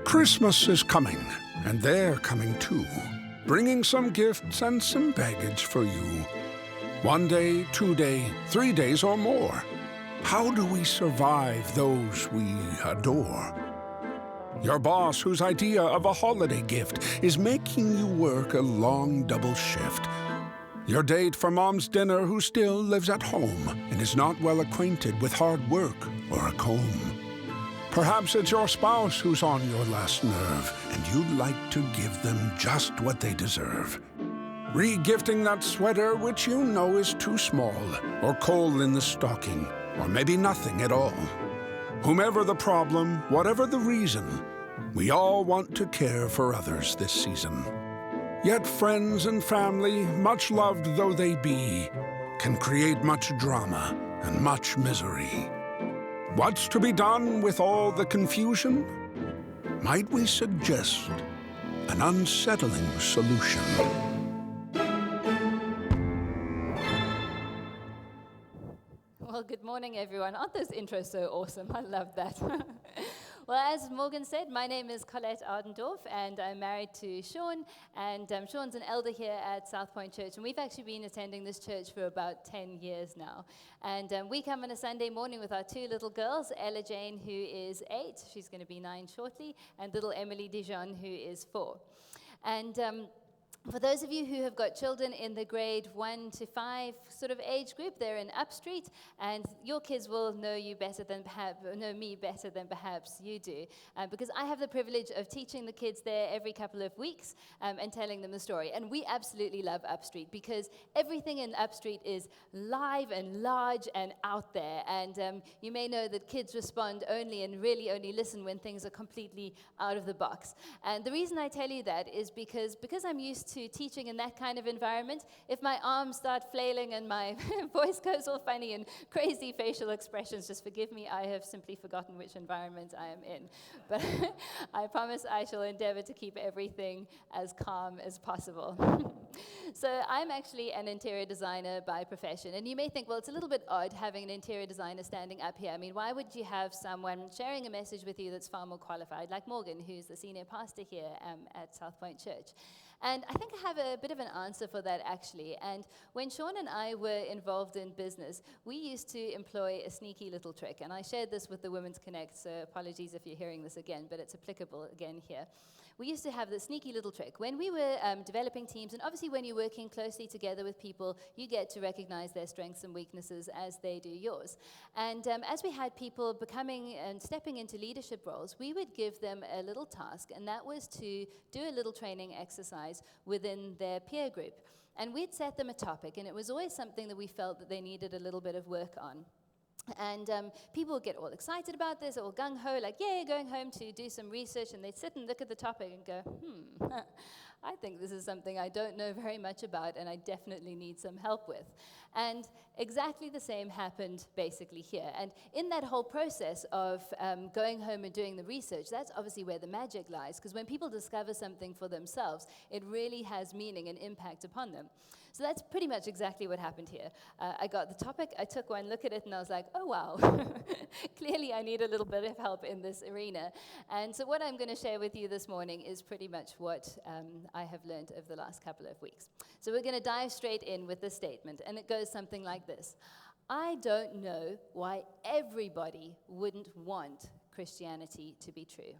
Christmas is coming, and they're coming too, bringing some gifts and some baggage for you. 1 day, 2 day, 3 days or more. How do we survive those we adore? Your boss, whose idea of a holiday gift is making you work a long double shift. Your date for mom's dinner who still lives at home and is not well acquainted with hard work or a comb. Perhaps it's your spouse who's on your last nerve, and you'd like to give them just what they deserve. Re-gifting that sweater which you know is too small, or coal in the stocking, or maybe nothing at all. Whomever the problem, whatever the reason, we all want to care for others this season. Yet friends and family, much loved though they be, can create much drama and much misery. What's to be done with all the confusion? Might we suggest an unsettling solution? Well, good morning, everyone. Aren't those intros so awesome? I love that. Well, as Morgan said, my name is Colette Adendorff, and I'm married to Sean, and Sean's an elder here at South Point Church, and we've actually been attending this church for about 10 years now. And we come on a Sunday morning with our 2 little girls, Ella Jane, who is 8, she's going to be 9 shortly, and little Emily Dijon, who is 4. And for those of you who have got children in the grade 1 to 5 sort of age group, they're in Upstreet, and your kids will know me better than perhaps you do, because I have the privilege of teaching the kids there every couple of weeks and telling them the story. And we absolutely love Upstreet because everything in Upstreet is live and large and out there. And you may know that kids respond only and really only listen when things are completely out of the box. And the reason I tell you that is because I'm used to teaching in that kind of environment. If my arms start flailing and my voice goes all funny and crazy facial expressions, just forgive me, I have simply forgotten which environment I am in. But I promise I shall endeavor to keep everything as calm as possible. So I'm actually an interior designer by profession, and you may think, well, it's a little bit odd having an interior designer standing up here. I mean, why would you have someone sharing a message with you that's far more qualified, like Morgan, who's the senior pastor here at South Point Church? And I think I have a bit of an answer for that, actually. And when Sean and I were involved in business, we used to employ a sneaky little trick. And I shared this with the Women's Connect, so apologies if you're hearing this again, but it's applicable again here. We used to have the sneaky little trick. When we were developing teams, and obviously when you're working closely together with people, you get to recognize their strengths and weaknesses as they do yours. And as we had people becoming and stepping into leadership roles, we would give them a little task, and that was to do a little training exercise within their peer group. And we'd set them a topic, and it was always something that we felt that they needed a little bit of work on. And people would get all excited about this, all gung-ho, like, yay, going home to do some research, and they'd sit and look at the topic and go, I think this is something I don't know very much about, and I definitely need some help with. And exactly the same happened basically here. And in that whole process of going home and doing the research, that's obviously where the magic lies, because when people discover something for themselves, it really has meaning and impact upon them. So that's pretty much exactly what happened here. I got the topic, I took one look at it, and I was like, oh, wow. Clearly, I need a little bit of help in this arena. And so what I'm going to share with you this morning is pretty much what I have learned over the last couple of weeks. So we're going to dive straight in with this statement, and it goes something like this. I don't know why everybody wouldn't want Christianity to be true.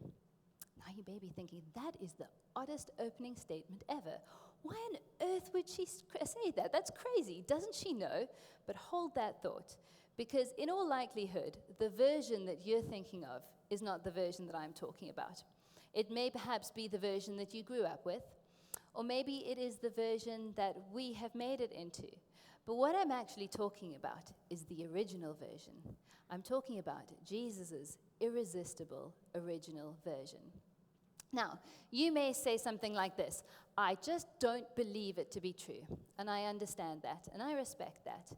Now you may be thinking, that is the oddest opening statement ever. Why on earth would she say that? That's crazy. Doesn't she know? But hold that thought, because in all likelihood, the version that you're thinking of is not the version that I'm talking about. It may perhaps be the version that you grew up with, or maybe it is the version that we have made it into. But what I'm actually talking about is the original version. I'm talking about Jesus' irresistible original version. Now, you may say something like this, I just don't believe it to be true. And I understand that, and I respect that.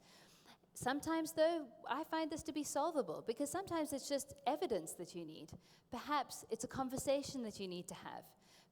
Sometimes, though, I find this to be solvable, because sometimes it's just evidence that you need. Perhaps it's a conversation that you need to have.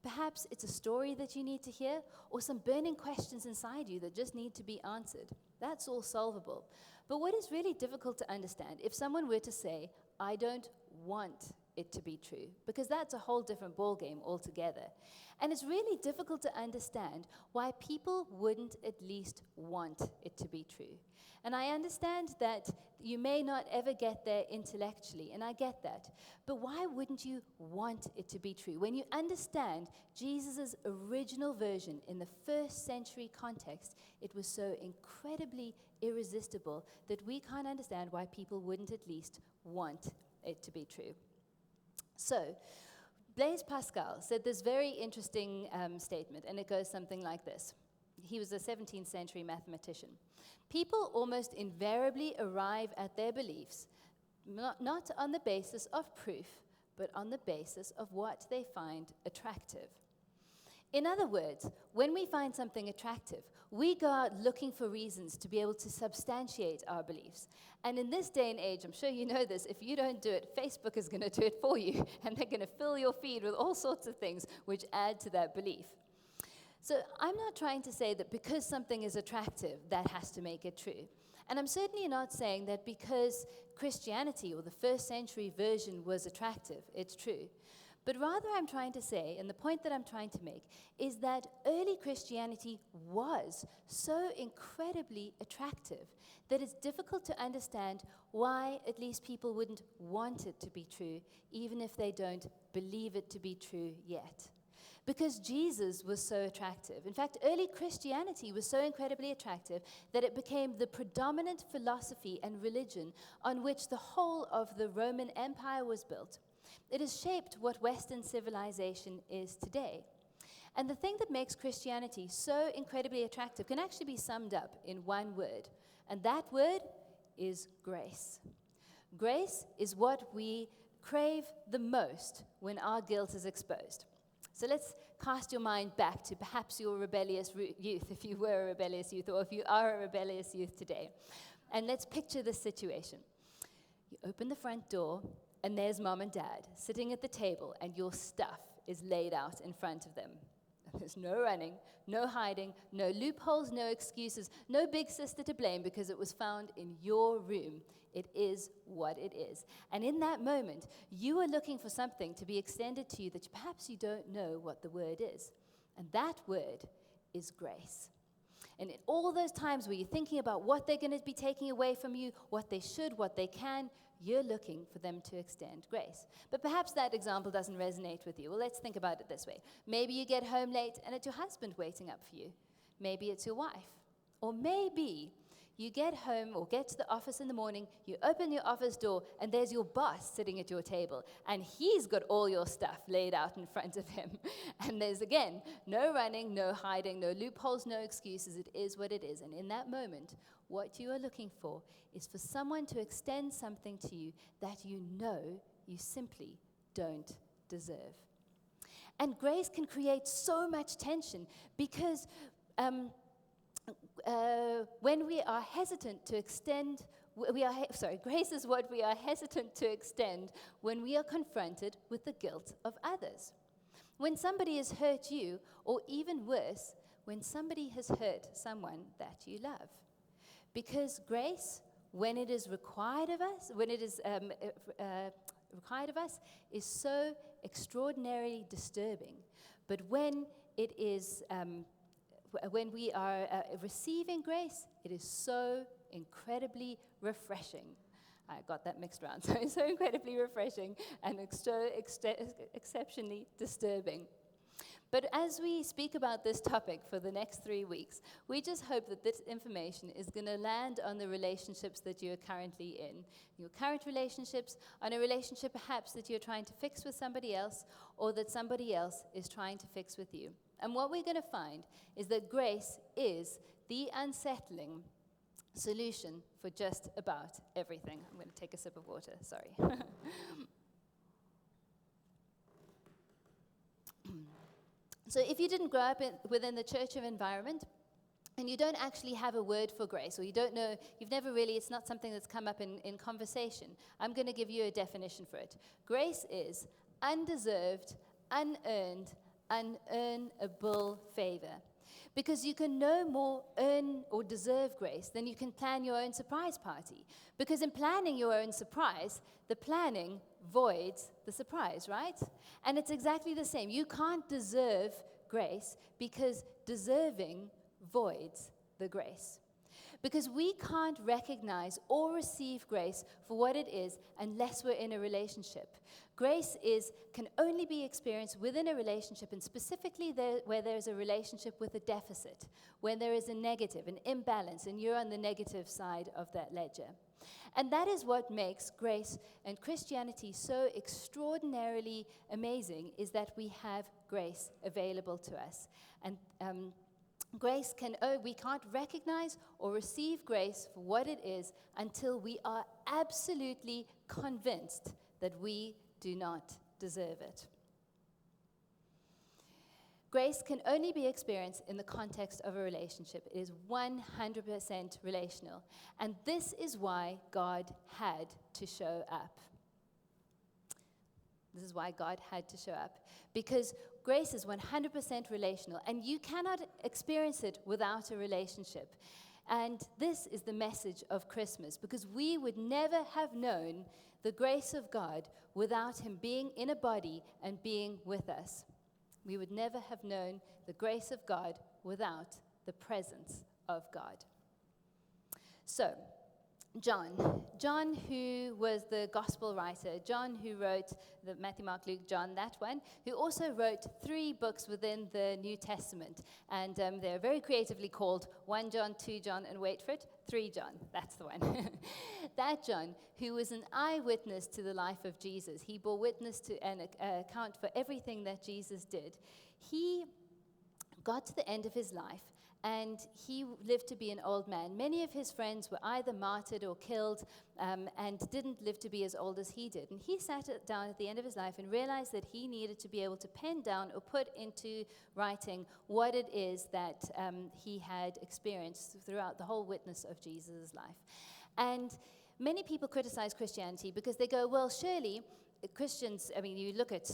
Perhaps it's a story that you need to hear, or some burning questions inside you that just need to be answered. That's all solvable. But what is really difficult to understand, if someone were to say, I don't want it to be true, because that's a whole different ballgame altogether. And it's really difficult to understand why people wouldn't at least want it to be true. And I understand that you may not ever get there intellectually, and I get that. But why wouldn't you want it to be true? When you understand Jesus' original version in the first century context, it was so incredibly irresistible that we can't understand why people wouldn't at least want it to be true. So, Blaise Pascal said this very interesting statement, and it goes something like this. He was a 17th century mathematician. People almost invariably arrive at their beliefs not on the basis of proof, but on the basis of what they find attractive. In other words, when we find something attractive, we go out looking for reasons to be able to substantiate our beliefs. And in this day and age, I'm sure you know this, if you don't do it, Facebook is going to do it for you, and they're going to fill your feed with all sorts of things which add to that belief. So I'm not trying to say that because something is attractive, that has to make it true. And I'm certainly not saying that because Christianity, or the first century version, was attractive, it's true. But rather I'm trying to say, and the point that I'm trying to make, is that early Christianity was so incredibly attractive that it's difficult to understand why at least people wouldn't want it to be true, even if they don't believe it to be true yet. Because Jesus was so attractive. In fact, early Christianity was so incredibly attractive that it became the predominant philosophy and religion on which the whole of the Roman Empire was built. It has shaped what Western civilization is today. And the thing that makes Christianity so incredibly attractive can actually be summed up in one word, and that word is grace. Grace is what we crave the most when our guilt is exposed. So let's cast your mind back to perhaps your rebellious youth, if you were a rebellious youth, or if you are a rebellious youth today. And let's picture this situation. You open the front door, and there's mom and dad sitting at the table, and your stuff is laid out in front of them. There's no running, no hiding, no loopholes, no excuses, no big sister to blame because it was found in your room. It is what it is. And in that moment, you are looking for something to be extended to you that perhaps you don't know what the word is. And that word is grace. And in all those times where you're thinking about what they're going to be taking away from you, what they should, what they can, you're looking for them to extend grace. But perhaps that example doesn't resonate with you. Well, let's think about it this way. Maybe you get home late and it's your husband waiting up for you. Maybe it's your wife. Or maybe you get home or get to the office in the morning, you open your office door, and there's your boss sitting at your table, and he's got all your stuff laid out in front of him. And there's, again, no running, no hiding, no loopholes, no excuses. It is what it is. And in that moment, what you are looking for is for someone to extend something to you that you know you simply don't deserve. And grace can create so much tension because when we are hesitant to extend, grace is what we are hesitant to extend when we are confronted with the guilt of others. When somebody has hurt you, or even worse, when somebody has hurt someone that you love. Because grace, when it is required of us, is so extraordinarily disturbing. But when it is when we are receiving grace, it is so incredibly refreshing. I got that mixed around. So incredibly refreshing and exceptionally disturbing. But as we speak about this topic for the next 3 weeks, we just hope that this information is going to land on the relationships that you're currently in. Your current relationships, on a relationship perhaps that you're trying to fix with somebody else, or that somebody else is trying to fix with you. And what we're going to find is that grace is the unsettling solution for just about everything. I'm going to take a sip of water, sorry. So if you didn't grow up within the church environment, and you don't actually have a word for grace, or you don't know, it's not something that's come up in conversation, I'm going to give you a definition for it. Grace is undeserved, unearned, unearnable favor. Because you can no more earn or deserve grace than you can plan your own surprise party. Because in planning your own surprise, the planning voids the surprise, right? And it's exactly the same. You can't deserve grace because deserving voids the grace. Because we can't recognize or receive grace for what it is unless we're in a relationship. Grace can only be experienced within a relationship, and specifically where there's a relationship with a deficit, when there is a negative, an imbalance, and you're on the negative side of that ledger. And that is what makes grace and Christianity so extraordinarily amazing, is that we have grace available to us. And we can't recognize or receive grace for what it is until we are absolutely convinced that we do not deserve it. Grace can only be experienced in the context of a relationship. It is 100% relational. And this is why God had to show up. This is why God had to show up. Because grace is 100% relational, and you cannot experience it without a relationship. And this is the message of Christmas, because we would never have known the grace of God without him being in a body and being with us. We would never have known the grace of God without the presence of God. So, John, who was the gospel writer, John who wrote the Matthew, Mark, Luke, John, that one, who also wrote 3 books within the New Testament. And they're very creatively called 1 John, 2 John, and wait for it, 3 John. That's the one. That John, who was an eyewitness to the life of Jesus, he bore witness to and account for everything that Jesus did. He got to the end of his life, and he lived to be an old man. Many of his friends were either martyred or killed and didn't live to be as old as he did. And he sat down at the end of his life and realized that he needed to be able to pen down or put into writing what it is that he had experienced throughout the whole witness of Jesus' life. And many people criticize Christianity because they go, well, surely Christians, you look at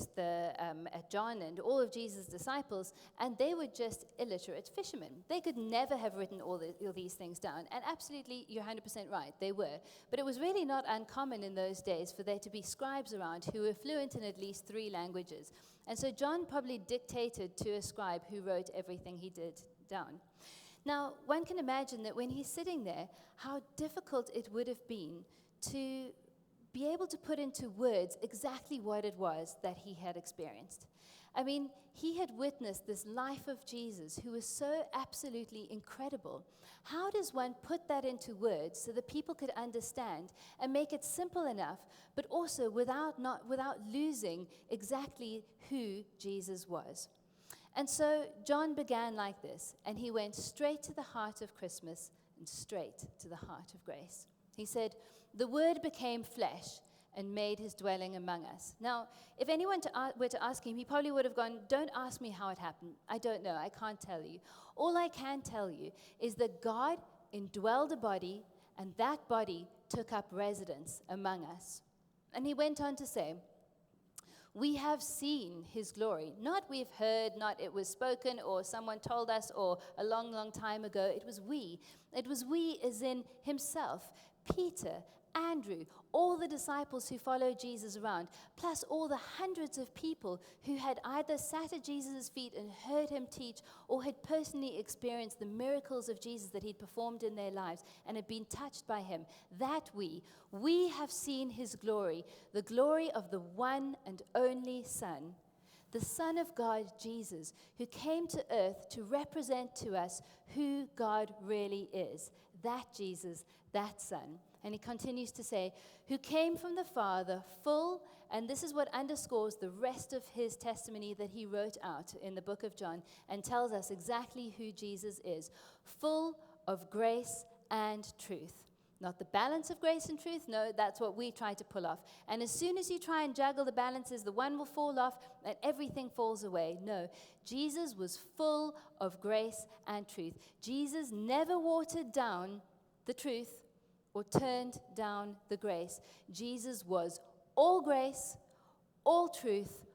John and all of Jesus' disciples, and they were just illiterate fishermen. They could never have written all these things down. And absolutely, you're 100% right, they were. But it was really not uncommon in those days for there to be scribes around who were fluent in at least 3 languages. And so John probably dictated to a scribe who wrote everything he did down. Now, one can imagine that when he's sitting there, how difficult it would have been to be able to put into words exactly what it was that he had experienced. He had witnessed this life of Jesus who was so absolutely incredible. How does one put that into words so that people could understand and make it simple enough, but also without losing exactly who Jesus was? And so John began like this, and he went straight to the heart of Christmas and straight to the heart of grace. He said, "The Word became flesh and made his dwelling among us." Now, if anyone were to ask him, he probably would have gone, "Don't ask me how it happened. I don't know. I can't tell you. All I can tell you is that God indwelled a body, and that body took up residence among us." And he went on to say, "We have seen his glory. Not we've heard, not it was spoken or someone told us or a long, long time ago. It was we. It was we as in himself, Peter, Andrew, all the disciples who followed Jesus around, plus all the hundreds of people who had either sat at Jesus' feet and heard him teach or had personally experienced the miracles of Jesus that he'd performed in their lives and had been touched by him. That we have seen his glory, the glory of the one and only Son, the Son of God, Jesus, who came to earth to represent to us who God really is. That Jesus, that Son." And he continues to say, "Who came from the Father, full," and this is what underscores the rest of his testimony that he wrote out in the book of John and tells us exactly who Jesus is, "full of grace and truth." Not the balance of grace and truth. No, that's what we try to pull off. And as soon as you try and juggle the balances, the one will fall off and everything falls away. No, Jesus was full of grace and truth. Jesus never watered down the truth or turned down the grace. Jesus was all grace, all truth,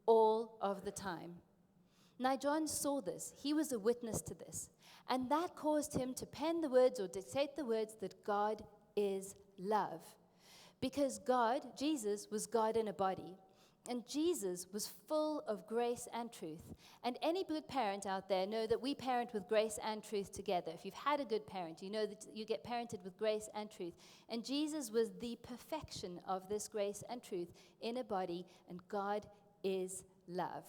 all of the time. Now John saw this. He was a witness to this. And that caused him to pen the words or dictate the words that God is love. Because God, Jesus, was God in a body. And Jesus was full of grace and truth. And any good parent out there know that we parent with grace and truth together. If you've had a good parent, you know that you get parented with grace and truth. And Jesus was the perfection of this grace and truth in a body, and God is love.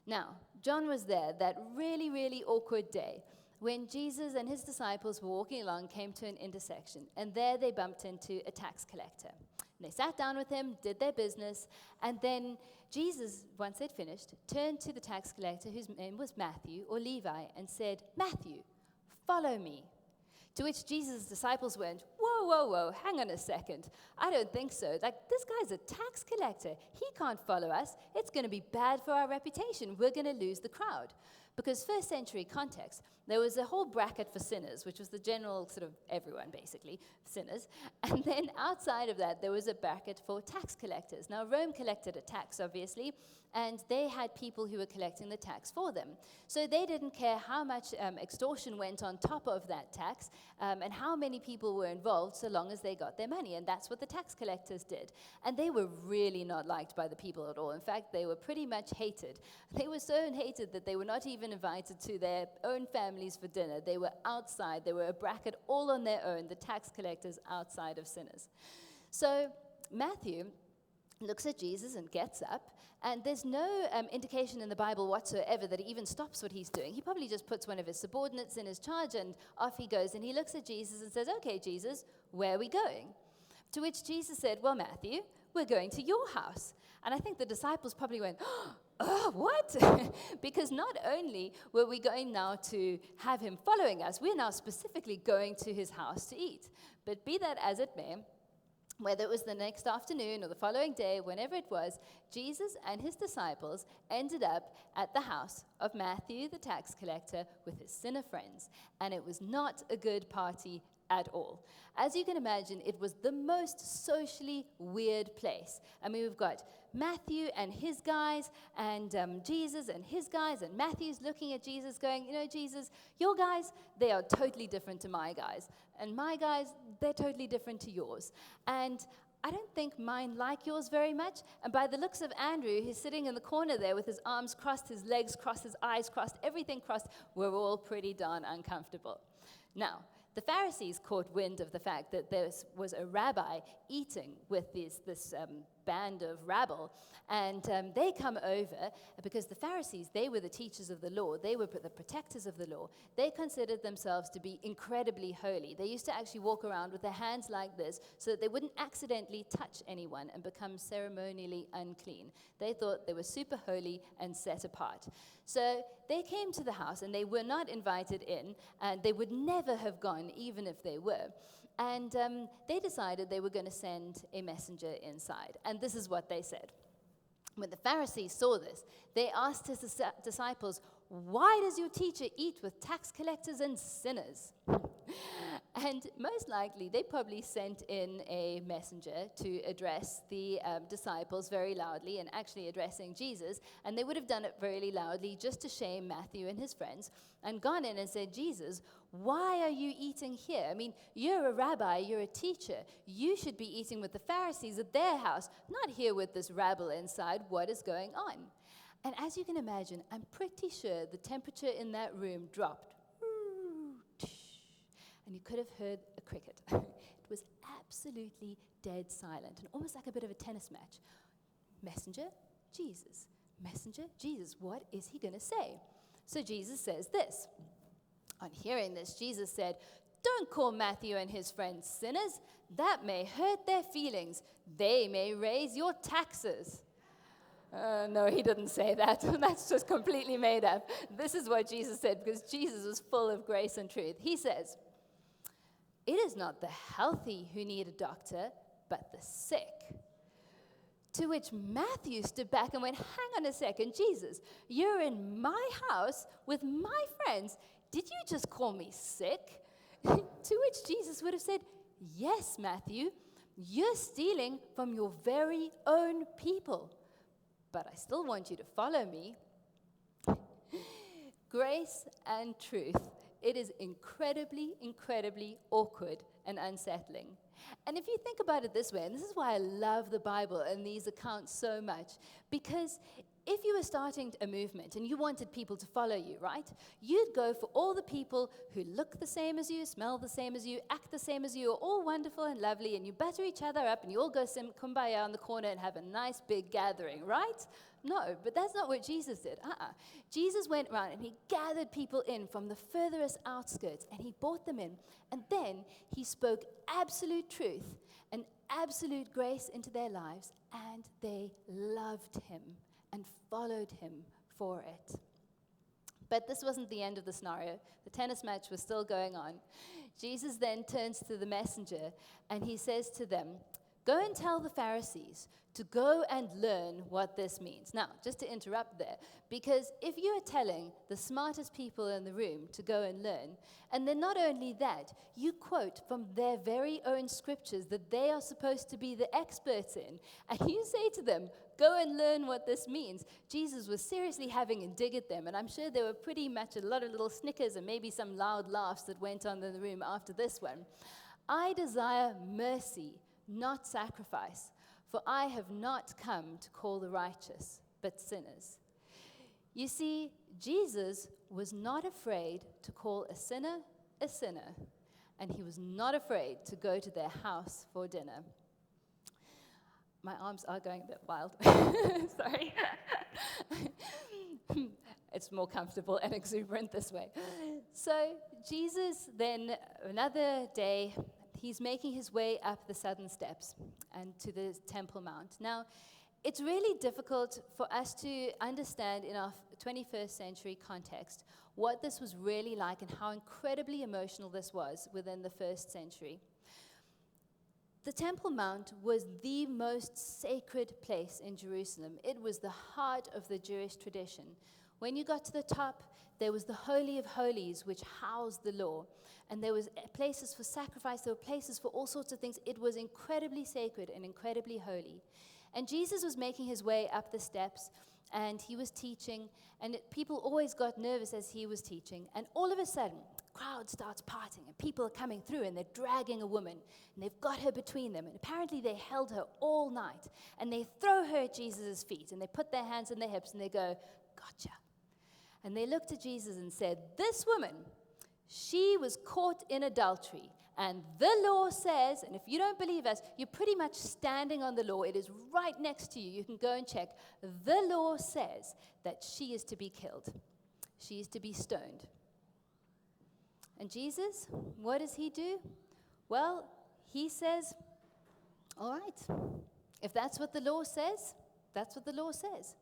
Now, John was there that really, really awkward day when Jesus and his disciples were walking along, came to an intersection, and there they bumped into a tax collector. And they sat down with him, did their business, and then Jesus, once they'd finished, turned to the tax collector, whose name was Matthew or Levi, and said, "Matthew, follow me." To which Jesus' disciples went, whoa, hang on a second. I don't think so. Like, this guy's a tax collector. He can't follow us. It's going to be bad for our reputation. We're going to lose the crowd. Because first century context, there was a whole bracket for sinners, which was the general sort of everyone, basically, sinners. And then outside of that, there was a bracket for tax collectors. Now, Rome collected a tax, obviously, and they had people who were collecting the tax for them. So they didn't care how much extortion went on top of that tax and how many people were involved, so long as they got their money. And that's what the tax collectors did. And they were really not liked by the people at all. In fact, they were pretty much hated. They were so hated that they were not even invited to their own families for dinner. They were outside. They were a bracket all on their own, the tax collectors outside of sinners. So Matthew looks at Jesus and gets up, and there's no indication in the Bible whatsoever that he even stops what he's doing. He probably just puts one of his subordinates in his charge, and off he goes, and he looks at Jesus and says, "Okay, Jesus, where are we going?" To which Jesus said, "Well, Matthew, we're going to your house." And I think the disciples probably went, "Oh, what?" Because not only were we going now to have him following us, we're now specifically going to his house to eat. But be that as it may, whether it was the next afternoon or the following day, whenever it was, Jesus and his disciples ended up at the house of Matthew, the tax collector, with his sinner friends. And it was not a good party at all. As you can imagine, it was the most socially weird place. I mean, we've got Matthew and his guys, and Jesus and his guys, and Matthew's looking at Jesus going, "You know, Jesus, your guys, they are totally different to my guys. And my guys, they're totally different to yours. And I don't think mine like yours very much." And by the looks of Andrew, he's sitting in the corner there with his arms crossed, his legs crossed, his eyes crossed, everything crossed. We're all pretty darn uncomfortable. Now, the Pharisees caught wind of the fact that there was a rabbi eating with this band of rabble, and they come over because the Pharisees, they were the teachers of the law. They were the protectors of the law. They considered themselves to be incredibly holy. They used to actually walk around with their hands like this so that they wouldn't accidentally touch anyone and become ceremonially unclean. They thought they were super holy and set apart. So they came to the house, and they were not invited in, and they would never have gone even if they were. And they decided they were going to send a messenger inside. And this is what they said. When the Pharisees saw this, they asked his disciples, "Why does your teacher eat with tax collectors and sinners?" And most likely, they probably sent in a messenger to address the disciples very loudly, and actually addressing Jesus. And they would have done it very loudly just to shame Matthew and his friends, and gone in and said, "Jesus, why are you eating here? I mean, you're a rabbi, you're a teacher. You should be eating with the Pharisees at their house, not here with this rabble inside. What is going on?" And as you can imagine, I'm pretty sure the temperature in that room dropped. And you could have heard a cricket. It was absolutely dead silent, and almost like a bit of a tennis match. Messenger, Jesus. Messenger, Jesus. What is he going to say? So Jesus says this. On hearing this, Jesus said, "Don't call Matthew and his friends sinners. That may hurt their feelings. They may raise your taxes." No, he didn't say that. That's just completely made up. This is what Jesus said, because Jesus was full of grace and truth. He says, "It is not the healthy who need a doctor, but the sick." To which Matthew stood back and went, "Hang on a second, Jesus, you're in my house with my friends. Did you just call me sick?" To which Jesus would have said, "Yes, Matthew, you're stealing from your very own people. But I still want you to follow me." Grace and truth. It is incredibly, incredibly awkward and unsettling. And if you think about it this way, and this is why I love the Bible and these accounts so much, because if you were starting a movement and you wanted people to follow you, right? You'd go for all the people who look the same as you, smell the same as you, act the same as you, are all wonderful and lovely, and you butter each other up and you all go kumbaya on the corner and have a nice big gathering, right? No, but that's not what Jesus did. Jesus went around and he gathered people in from the furthest outskirts and he brought them in. And then he spoke absolute truth and absolute grace into their lives, and they loved him and followed him for it. But this wasn't the end of the scenario. The tennis match was still going on. Jesus then turns to the messenger and he says to them, "Go and tell the Pharisees to go and learn what this means." Now, just to interrupt there, because if you are telling the smartest people in the room to go and learn, and then not only that, you quote from their very own scriptures that they are supposed to be the experts in, and you say to them, "Go and learn what this means," Jesus was seriously having a dig at them, and I'm sure there were pretty much a lot of little snickers and maybe some loud laughs that went on in the room after this one. "I desire mercy, not sacrifice, for I have not come to call the righteous, but sinners." You see, Jesus was not afraid to call a sinner, and he was not afraid to go to their house for dinner. My arms are going a bit wild. Sorry. It's more comfortable and exuberant this way. So Jesus then, another day, he's making his way up the southern steps and to the Temple Mount. Now, it's really difficult for us to understand in our 21st century context what this was really like and how incredibly emotional this was within the first century. The Temple Mount was the most sacred place in Jerusalem. It was the heart of the Jewish tradition. When you got to the top, there was the Holy of Holies, which housed the law. And there was places for sacrifice, there were places for all sorts of things. It was incredibly sacred and incredibly holy. And Jesus was making his way up the steps, and he was teaching, and people always got nervous as he was teaching. And all of a sudden, the crowd starts parting, and people are coming through, and they're dragging a woman, and they've got her between them. And apparently they held her all night, and they throw her at Jesus' feet, and they put their hands on their hips, and they go, "Gotcha." And they looked at Jesus and said, "This woman, she was caught in adultery, and the law says," and if you don't believe us, you're pretty much standing on the law. It is right next to you. You can go and check. "The law says that she is to be killed. She is to be stoned." And Jesus, what does he do? Well, he says, "All right, if that's what the law says, that's what the law says."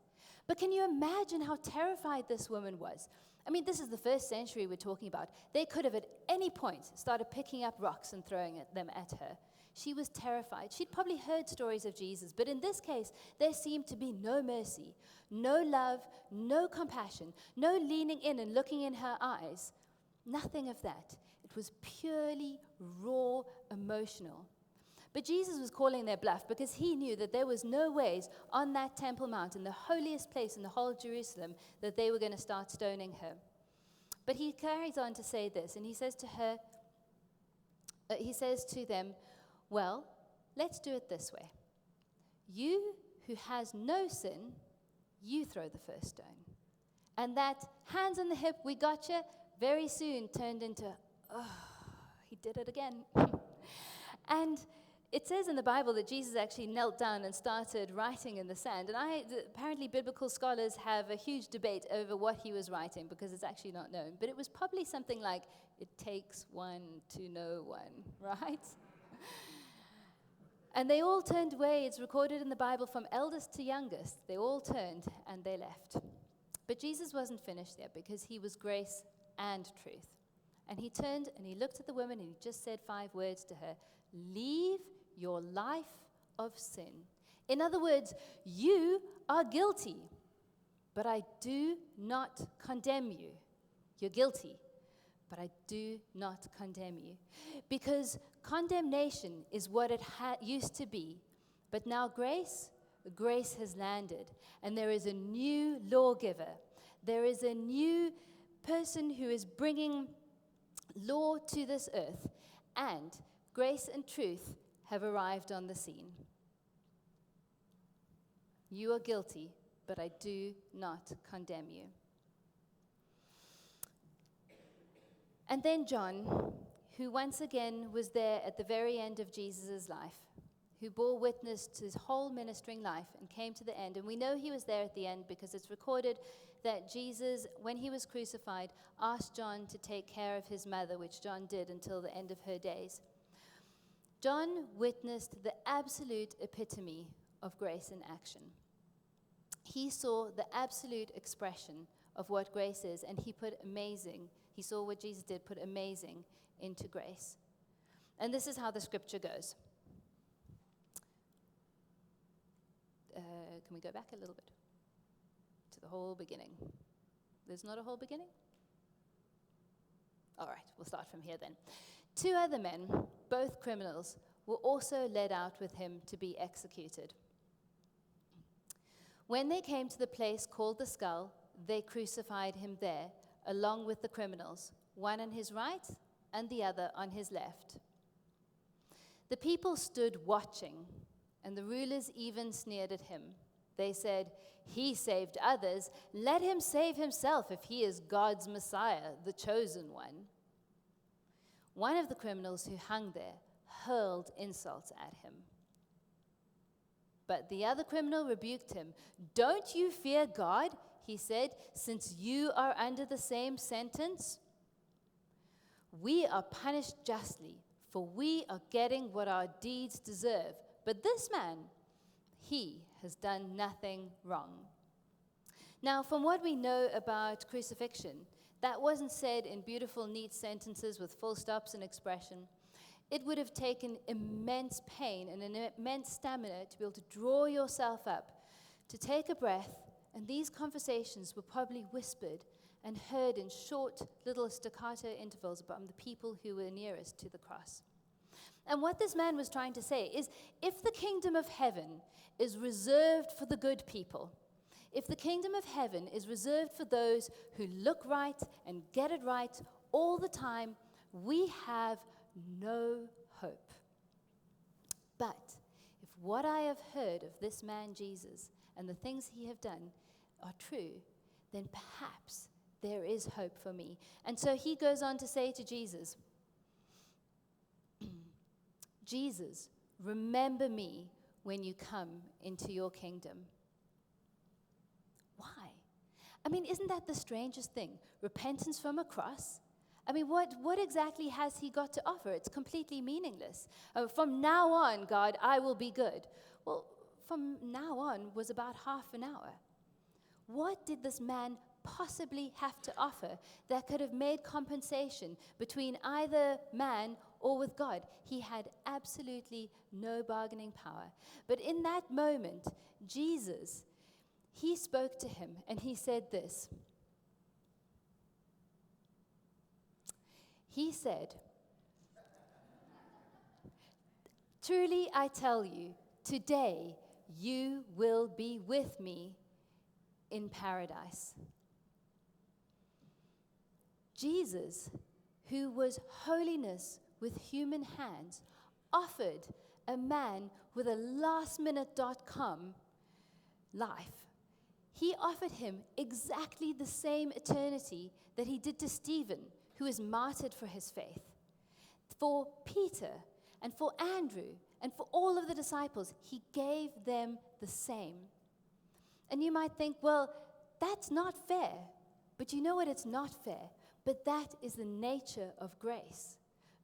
But can you imagine how terrified this woman was? I mean, this is the first century we're talking about. They could have at any point started picking up rocks and throwing them at her. She was terrified. She'd probably heard stories of Jesus, but in this case, there seemed to be no mercy, no love, no compassion, no leaning in and looking in her eyes. Nothing of that. It was purely raw, emotional. But Jesus was calling their bluff because he knew that there was no ways on that Temple Mount, in the holiest place in the whole of Jerusalem, that they were going to start stoning her. But he carries on to say this, and he says to them, "Well, let's do it this way. You who has no sin, you throw the first stone." And that hands on the hip, "we gotcha," very soon turned into, "Oh, he did it again." And it says in the Bible that Jesus actually knelt down and started writing in the sand. And apparently biblical scholars have a huge debate over what he was writing because it's actually not known. But it was probably something like, "It takes one to know one," right? And they all turned away. It's recorded in the Bible from eldest to youngest. They all turned and they left. But Jesus wasn't finished there because he was grace and truth. And he turned and he looked at the woman and he just said 5 words to her: "Leave your life of sin." In other words, you are guilty, but I do not condemn you. You're guilty, but I do not condemn you. Because condemnation is what it used to be, but now grace has landed, and there is a new lawgiver. There is a new person who is bringing law to this earth, and grace and truth have arrived on the scene. You are guilty, but I do not condemn you. And then John, who once again was there at the very end of Jesus' life, who bore witness to his whole ministering life and came to the end. And we know he was there at the end because it's recorded that Jesus, when he was crucified, asked John to take care of his mother, which John did until the end of her days. John witnessed the absolute epitome of grace in action. He saw the absolute expression of what grace is, and he saw what Jesus did, put amazing into grace. And this is how the scripture goes. Can we go back a little bit to the whole beginning? There's not a whole beginning? All right, we'll start from here then. 2 other men, both criminals, were also led out with him to be executed. When they came to the place called the Skull, they crucified him there, along with the criminals, one on his right and the other on his left. The people stood watching, and the rulers even sneered at him. They said, "He saved others. Let him save himself if he is God's Messiah, the chosen one." One of the criminals who hung there hurled insults at him. But the other criminal rebuked him. "Don't you fear God," he said, "since you are under the same sentence? We are punished justly, for we are getting what our deeds deserve. But this man, he has done nothing wrong." Now, from what we know about crucifixion, that wasn't said in beautiful, neat sentences with full stops and expression. It would have taken immense pain and an immense stamina to be able to draw yourself up, to take a breath, and these conversations were probably whispered and heard in short, little staccato intervals from the people who were nearest to the cross. And what this man was trying to say is, if the kingdom of heaven is reserved for the good people, if the kingdom of heaven is reserved for those who look right and get it right all the time, we have no hope. But if what I have heard of this man Jesus and the things he have done are true, then perhaps there is hope for me. And so he goes on to say to Jesus, "Jesus, remember me when you come into your kingdom." Why? I mean, isn't that the strangest thing? Repentance from a cross? I mean, what exactly has he got to offer? It's completely meaningless. From now on, God, I will be good. Well, from now on was about half an hour. What did this man possibly have to offer that could have made compensation between either man or with God? He had absolutely no bargaining power. But in that moment, Jesus, he spoke to him and he said this. He said, "Truly I tell you, today you will be with me in paradise." Jesus, who was holiness with human hands, offered a man with a lastminute.com life. He offered him exactly the same eternity that he did to Stephen, who was martyred for his faith. For Peter and for Andrew and for all of the disciples, he gave them the same. And you might think, well, that's not fair. But you know what? It's not fair. But that is the nature of grace.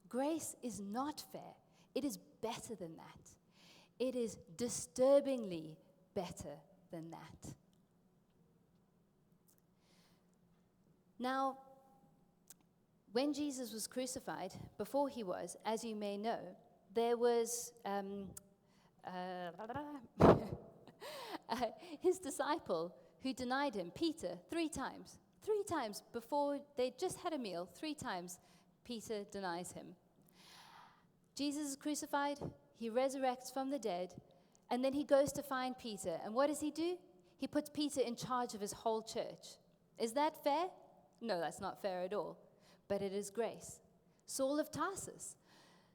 Grace is not fair. It is better than that. It is disturbingly better than that. Now, when Jesus was crucified, before he was, as you may know, there was his disciple who denied him, Peter, 3 times. 3 times before they just had a meal, 3 times Peter denies him. Jesus is crucified, he resurrects from the dead, and then he goes to find Peter. And what does he do? He puts Peter in charge of his whole church. Is that fair? No, that's not fair at all. But it is grace. Saul of Tarsus.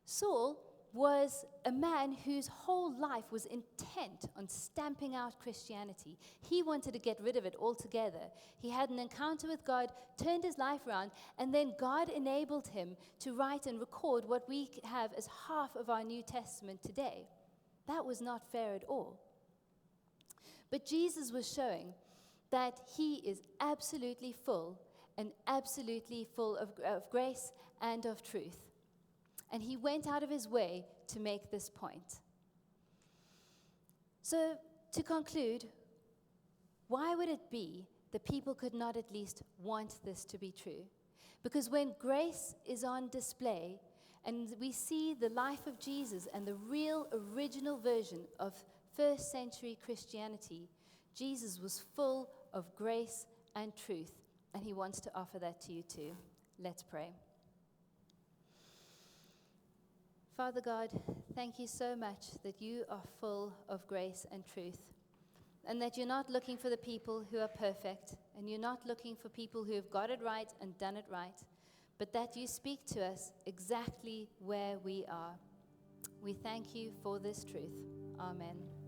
Saul was a man whose whole life was intent on stamping out Christianity. He wanted to get rid of it altogether. He had an encounter with God, turned his life around, and then God enabled him to write and record what we have as half of our New Testament today. That was not fair at all. But Jesus was showing that he is absolutely full and absolutely full of grace and of truth. And he went out of his way to make this point. So, to conclude, why would it be that people could not at least want this to be true? Because when grace is on display and we see the life of Jesus and the real original version of first century Christianity, Jesus was full of grace and truth, and he wants to offer that to you too. Let's pray. Father God, thank you so much that you are full of grace and truth, and that you're not looking for the people who are perfect, and you're not looking for people who have got it right and done it right, but that you speak to us exactly where we are. We thank you for this truth. Amen.